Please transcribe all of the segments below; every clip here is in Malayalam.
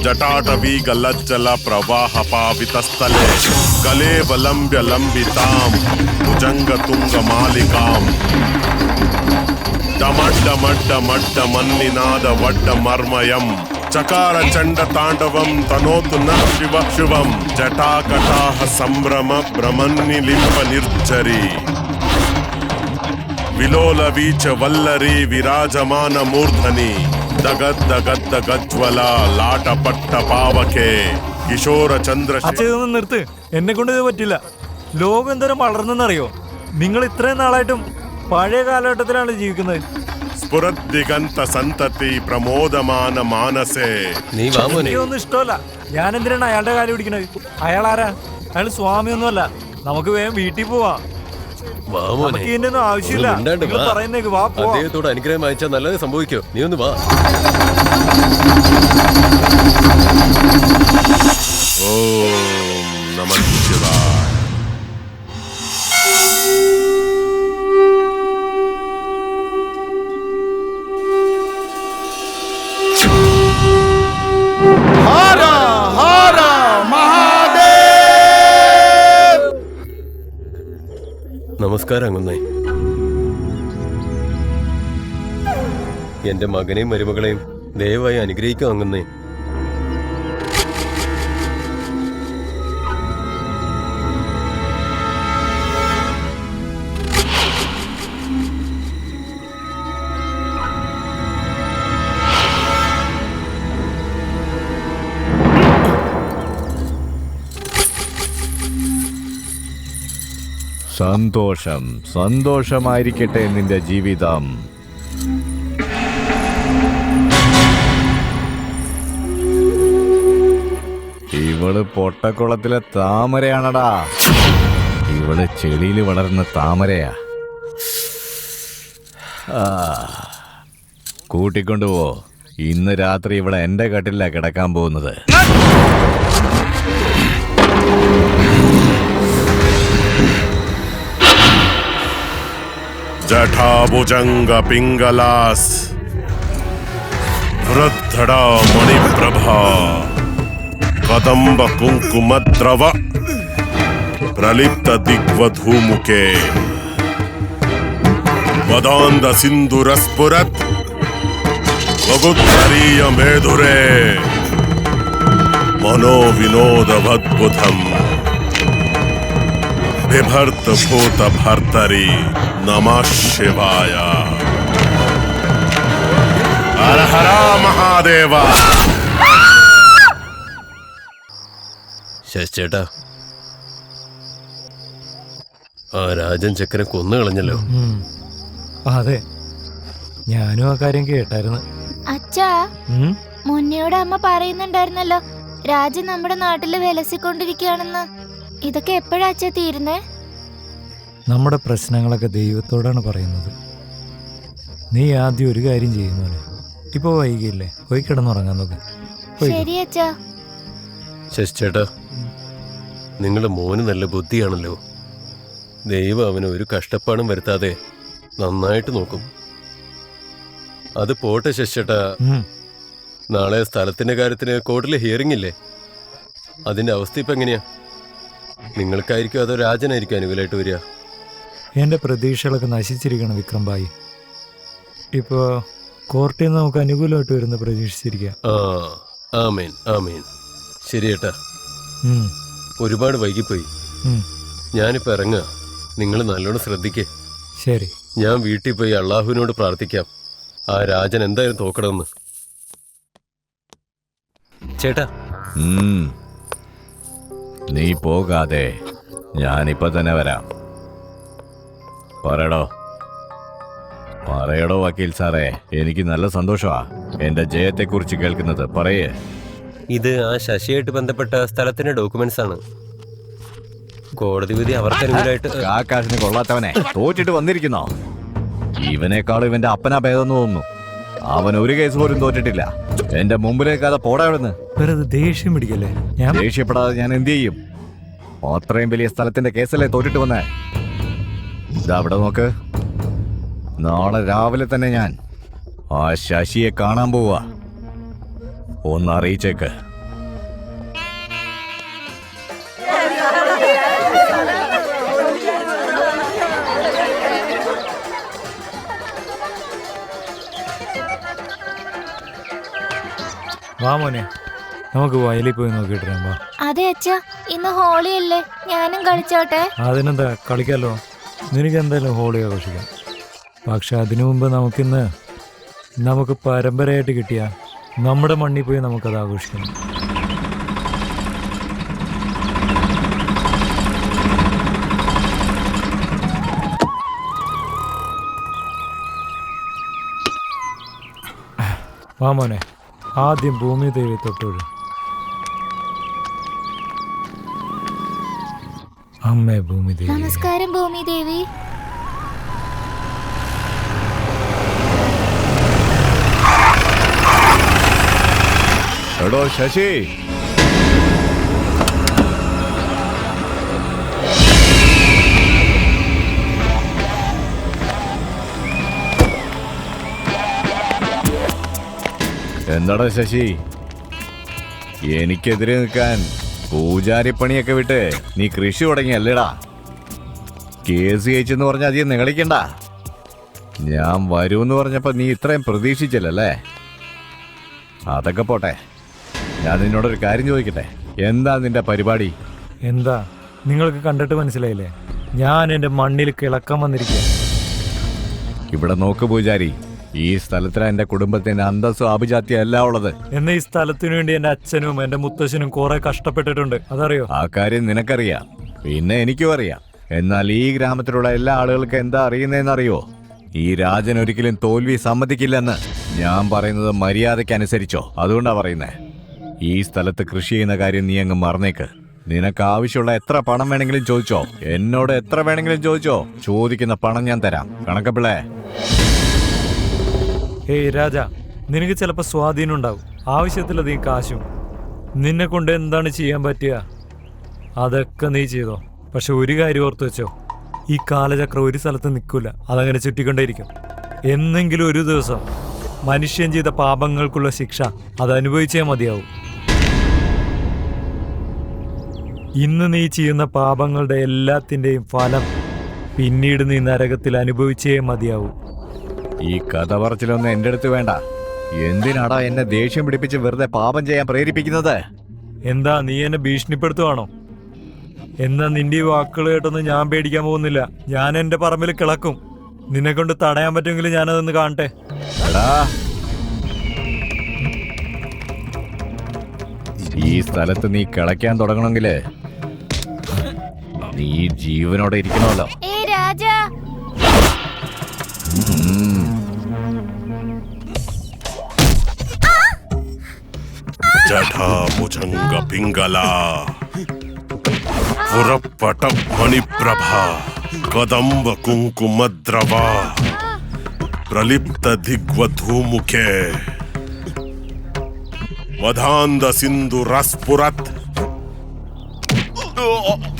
जटाटवीगलज्जल प्रवाह पावितस्थले कलेवलम्ब्य लम्बितां भुजङ्गतुङ्गमालिकाम् डमड्डमड्डमड्डमन्निनादवड्डमर्मयम् चकार चण्डताण्डवं तनोतु नः शिवः शिवं जटाकटाः सम्भ्रम भ्रमन्निलिम्ब निर्झरी विलोलवीच वल्लरी विराजमान मूर्धनि ദഗദ്ദഗദ്ദഗജ്വല ലാടപട്ട പാവകേ കിശോര ചന്ദ്ര. അച്ഛൻ നിർത്ത്, എന്നെ കൊണ്ട് ഇത് പറ്റില്ല. ലോകം എന്തോരം വളർന്നെന്നറിയോ? നിങ്ങൾ ഇത്രയും നാളായിട്ടും പഴയ കാലഘട്ടത്തിലാണ് ജീവിക്കുന്നത്. സ്ഫുരദ്ദിഗന്ത സന്തതി പ്രമോദമാന മാനസേ. എനിക്കൊന്നും ഇഷ്ടമല്ല. ഞാൻ എന്തിനാണ് അയാളുടെ കാര്യം പിടിക്കണത്? അയാൾ ആരാ? അയാൾ സ്വാമിയൊന്നുമല്ല. നമുക്ക് വേഗം വീട്ടിൽ പോവാം. ആവശ്യമില്ല. അദ്ദേഹത്തോട് അനുഗ്രഹം വായിച്ചാൽ നല്ലത് സംഭവിക്കോ? നീ ഒന്ന് വാ. ഓം നമഃ ശിവായ. നമസ്കാരം അങ്ങുന്നേ. എന്റെ മകനെയും മരുമകളെയും ദയവായി അനുഗ്രഹിക്കും അങ്ങുന്നേ. സന്തോഷം, സന്തോഷമായിരിക്കട്ടെ നിന്റെ ജീവിതം. ഇവള് പൊട്ടക്കുളത്തിലെ താമരയാണടാ. ഇവള് ചെളിയിൽ വളർന്ന താമരയാ. കൂട്ടിക്കൊണ്ടുപോ. ഇന്ന് രാത്രി ഇവളെ എന്റെ കട്ടിലാ കിടക്കാൻ പോകുന്നത്. जटाभुजंग पिंगलास वृद्धड़ा मणिप्रभा कदंब कुंकुमद्रव प्रलिप्त दिग्वधूमुखे वदांद सिंधुरस्फुरत् वगुद्धरीय मेधुरे मनोविनोदवद्भुतम् बिभर्त भूत भर्तरी नमः शिवाय. हर हर महादेव. ശശിചേട്ടാ, ആ രാജൻ ചക്കരെ കൊന്നു കളഞ്ഞല്ലോ. അതെ, ഞാനും ആ കാര്യം കേട്ടായിരുന്നു. അച്ഛാ, മുന്നയോട് അമ്മ പറയുന്നുണ്ടായിരുന്നല്ലോ രാജൻ നമ്മുടെ നാട്ടില് വിലസിക്കൊണ്ടിരിക്കുകയാണെന്ന്. ഇതൊക്കെ എപ്പോഴാ അച്ഛാ തീരുന്നേ? നമ്മുടെ പ്രശ്നങ്ങളൊക്കെ ദൈവത്തോടാണ് പറയുന്നത്. നീ ആദ്യം ഒരു കാര്യം ചെയ്യുന്നോലെ. ഇപ്പൊ വൈകിയില്ലേ, പോയി കിടന്നുറങ്ങാൻ നോക്ക്. ശരി അച്ഛാ. ശശിചേട്ടാ, നിങ്ങളുടെ മോന് നല്ല ബുദ്ധിയാണല്ലോ. ദൈവം അവന് ഒരു കഷ്ടപ്പാടും വരുത്താതെ നന്നായിട്ട് നോക്കും. അത് പോട്ടെ ശശിചേട്ടാ, നാളെ സ്ഥലത്തിന്റെ കാര്യത്തിന് കോർട്ടിലെ ഹിയറിംഗ് ഇല്ലേ? അതിന്റെ അവസ്ഥ ഇപ്പൊ എങ്ങനെയാ? നിങ്ങൾക്കായിരിക്കും അതോ രാജനായിരിക്കും അനുകൂലമായിട്ട് വരിക? എൻ്റെ പ്രതീക്ഷകളൊക്കെ നശിച്ചിരിക്കണം വിക്രം ഭായി. ഇപ്പോൾ കോർട്ടിൽ നിന്ന് നമുക്ക് അനുകൂലമായിട്ട് വരുന്ന പ്രതീക്ഷിച്ചിരിക്കുക. ആമേൻ ആമേൻ. ശരി ഏട്ടാ, ഒരുപാട് വൈകിപ്പോയി. ഞാനിപ്പോൾ ഇറങ്ങുക. നിങ്ങൾ നല്ലോണം ശ്രദ്ധിക്കേ. ശരി. ഞാൻ വീട്ടിൽ പോയി അള്ളാഹുവിനോട് പ്രാർത്ഥിക്കാം ആ രാജൻ എന്തായാലും തോക്കണമെന്ന്. ചേട്ടാ, നീ പോകാതെ ഞാനിപ്പോ തന്നെ വരാം. പറയടോ വക്കീൽ സാറേ, എനിക്ക് നല്ല സന്തോഷമാ എന്റെ ജയത്തെക്കുറിച്ച് കേൾക്കുന്നത്. പറയേ. ഇത് ആ ശശിയായിട്ട് ബന്ധപ്പെട്ട സ്ഥലത്തിന്റെ ഡോക്യുമെന്റ്സ് ആണ്. കോടതി വിധി അവർക്ക് അനുകൂലമായിട്ട്. ആകാശിന് കൊള്ളാത്തവനെ തോറ്റിട്ട് വന്നിരിക്കുന്നോ? ഇവനേക്കാളും ഇവന്റെ അപ്പനാ ഭേദമെന്ന് തോന്നുന്നു. അവൻ ഒരു കേസ് പോലും തോറ്റിട്ടില്ല. എന്റെ മുമ്പിലേക്കാതെ പോടാവിടുന്ന്. വെറുതെ ദേഷ്യം പിടിക്കല്ലേ. ഞാൻ ദേഷ്യപ്പെടാതെ ഞാൻ എന്ത് ചെയ്യും? അത്രയും വലിയ സ്ഥലത്തിന്റെ കേസല്ലേ തോറ്റിട്ട് വന്നേ. ഇതവിടെ നോക്ക്. നാളെ രാവിലെ തന്നെ ഞാൻ ആ ശശിയെ കാണാൻ പോവാ. ഒന്ന് അറിയിച്ചേക്ക്. വാ മോനെ, നമുക്ക് വയലിൽ പോയി നോക്കിയിട്ട് വാ. അതെ അച്ഛാ, ഇന്ന് ഹോളി അല്ലേ, ഞാനും കളിച്ചോട്ടെ? അതിനെന്താ, കളിക്കാലോ. നിനക്ക് എന്തായാലും ഹോളി ആഘോഷിക്കാം. പക്ഷെ അതിനു മുമ്പ് നമുക്ക് പരമ്പരയായിട്ട് കിട്ടിയ നമ്മുടെ മണ്ണിൽ പോയി നമുക്കത് ആഘോഷിക്കണം. വാ മോനെ, ആദ്യം ഭൂമി ദേവി തൊട്ടൊഴു. അമ്മേ ഭൂമി ദേവി. നമസ്കാരം ഭൂമി ദേവി. എടോ ശശി, എന്താടാ ശശി, എനിക്കെതിരെ നിൽക്കാൻ പൂജാരിപ്പണിയൊക്കെ വിട്ട് നീ കൃഷി തുടങ്ങിയല്ലേടാ? കേസ് ജയിച്ചെന്ന് പറഞ്ഞ അധികം നികളിക്കണ്ട. ഞാൻ വരൂന്ന് പറഞ്ഞപ്പോ നീ ഇത്രയും പ്രതീക്ഷിച്ചില്ലല്ലേ? അതൊക്കെ പോട്ടെ, ഞാൻ നിന്നോടൊരു കാര്യം ചോദിക്കട്ടെ, എന്താ നിന്റെ പരിപാടി? എന്താ, നിങ്ങൾക്ക് കണ്ടിട്ട് മനസ്സിലായില്ലേ? ഞാൻ എൻ്റെ മണ്ണിൽ കിളക്കാൻ വന്നിരിക്കുക. ഇവിടെ നോക്ക് പൂജാരി, ഈ സ്ഥലത്തിലാണ് എന്റെ കുടുംബത്തിന്റെ അന്തസ്സും ആഭിജാത്യം എല്ലാം ഉള്ളത്. എന്ന ഈ സ്ഥലത്തിനു വേണ്ടി എന്റെ അച്ഛനും എന്റെ മുത്തശ്ശനും കുറെ കഷ്ടപ്പെട്ടിട്ടുണ്ട്, അതറിയോ? ആ കാര്യം നിനക്കറിയാം, പിന്നെ എനിക്കും അറിയാം. എന്നാൽ ഈ ഗ്രാമത്തിലുള്ള എല്ലാ ആളുകൾക്കും എന്താ അറിയുന്നതെന്നറിയോ? ഈ രാജൻ ഒരിക്കലും തോൽവി സമ്മതിക്കില്ലെന്ന്. ഞാൻ പറയുന്നത് മര്യാദയ്ക്ക് അനുസരിച്ചോ, അതുകൊണ്ടാ പറയുന്നേ. ഈ സ്ഥലത്ത് കൃഷി ചെയ്യുന്ന കാര്യം നീ അങ്ങ് മറന്നേക്ക്. നിനക്ക് ആവശ്യമുള്ള എത്ര പണം വേണമെങ്കിലും ചോദിച്ചോ, എന്നോട് എത്ര വേണമെങ്കിലും ചോദിച്ചോ. ചോദിക്കുന്ന പണം ഞാൻ തരാം. കണക്കപ്പിള്ളേ. ഏയ് രാജ, നിനക്ക് ചിലപ്പോൾ സ്വാധീനം ഉണ്ടാവും, ആവശ്യത്തിലധികം കാശും. നിന്നെ കൊണ്ട് എന്താണ് ചെയ്യാൻ പറ്റുക അതൊക്കെ നീ ചെയ്തോ. പക്ഷെ ഒരു കാര്യം ഓർത്ത് വെച്ചോ, ഈ കാലചക്രം ഒരു സ്ഥലത്ത് നിൽക്കില്ല, അതങ്ങനെ ചുറ്റിക്കൊണ്ടേയിരിക്കും. എന്നെങ്കിലും ഒരു ദിവസം മനുഷ്യൻ ചെയ്ത പാപങ്ങൾക്കുള്ള ശിക്ഷ അത് അനുഭവിച്ചേ മതിയാവും. ഇന്ന് നീ ചെയ്യുന്ന പാപങ്ങളുടെ എല്ലാത്തിൻ്റെയും ഫലം പിന്നീട് നീ നരകത്തിൽ അനുഭവിച്ചേ മതിയാവും. ഈ കഥ പറച്ചിലൊന്നും എൻ്റെ അടുത്ത് വേണ്ട. എന്തിനാടാ എന്നെ ദേഷ്യം പിടിപ്പിച്ച് വെറുതെ പാപം ചെയ്യാൻ പ്രേരിപ്പിക്കുന്നത്? എന്താ, നീ എന്നെ ഭീഷണിപ്പെടുത്തുവാണോ? എന്നാ നിന്റെ ഈ വാക്കുകൾ കേട്ടൊന്നും ഞാൻ പേടിക്കാൻ പോകുന്നില്ല. ഞാൻ എൻ്റെ പറമ്പിൽ കിളക്കും. നിന്നെ കൊണ്ട് തടയാൻ പറ്റുമെങ്കിൽ ഞാനതൊന്ന് കാണട്ടെ. ഈ സ്ഥലത്ത് നീ കിളയ്ക്കാൻ തുടങ്ങണമെങ്കിൽ നീ ജീവനോടെ ഇരിക്കണമല്ലോ. ജഠാഭുജംഗ പിംഗല പുറപ്പട മണിപ്രഭ കദംബ കുങ്കുമദ്രവ പ്രലിപ്ത ദിഗ്വധൂമുഖേ മധാന്ത സിന്ധുരസ്ഫുരത്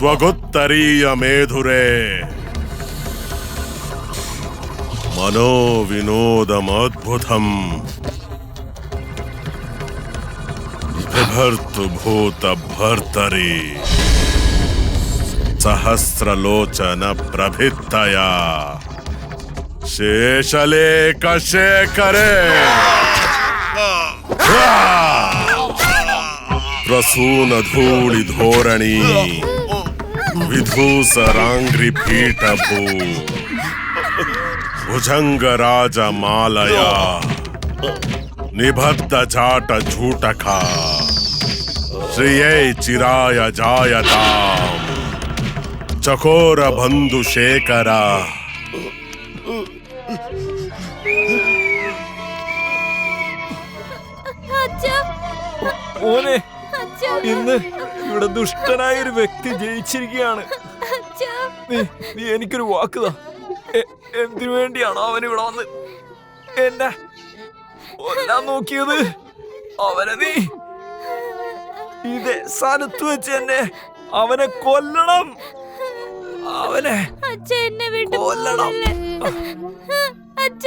ത്വഗുത്തരീയ മേധുരേ മനോവിനോദമദ്ഭുതം बिभर्तु भूत भर्तरी सहस्रलोचन प्रभित्तया शेषलेख शेखरे प्रसून धूलि धोरणी विधूसरांग्रि पीठ भू भुजंग राज मालया निबद्ध जाट झूटखा श्रिये चिराय जायताम चकोर बंधु शेखरा. ഓനെ, ഇന്ന് ഇവിടെ ദുഷ്ടനായ ഒരു വ്യക്തി ജയിച്ചിരിക്കുകയാണ്. നീ എനിക്കൊരു വാക്കുതാ. എന്തിനു വേണ്ടിയാണോ അവൻ ഇവിടെ വന്ന് എന്നെ കൊല്ലാൻ നോക്കിയത്? അവനെ നീ ഇതേ സ്ഥലത്ത് വെച്ച് തന്നെ അവനെ കൊല്ലണം. അവനെ അച്ഛ എന്നെ വിട്ടു കൊല്ലണം. പോവല്ലേ. അച്ഛ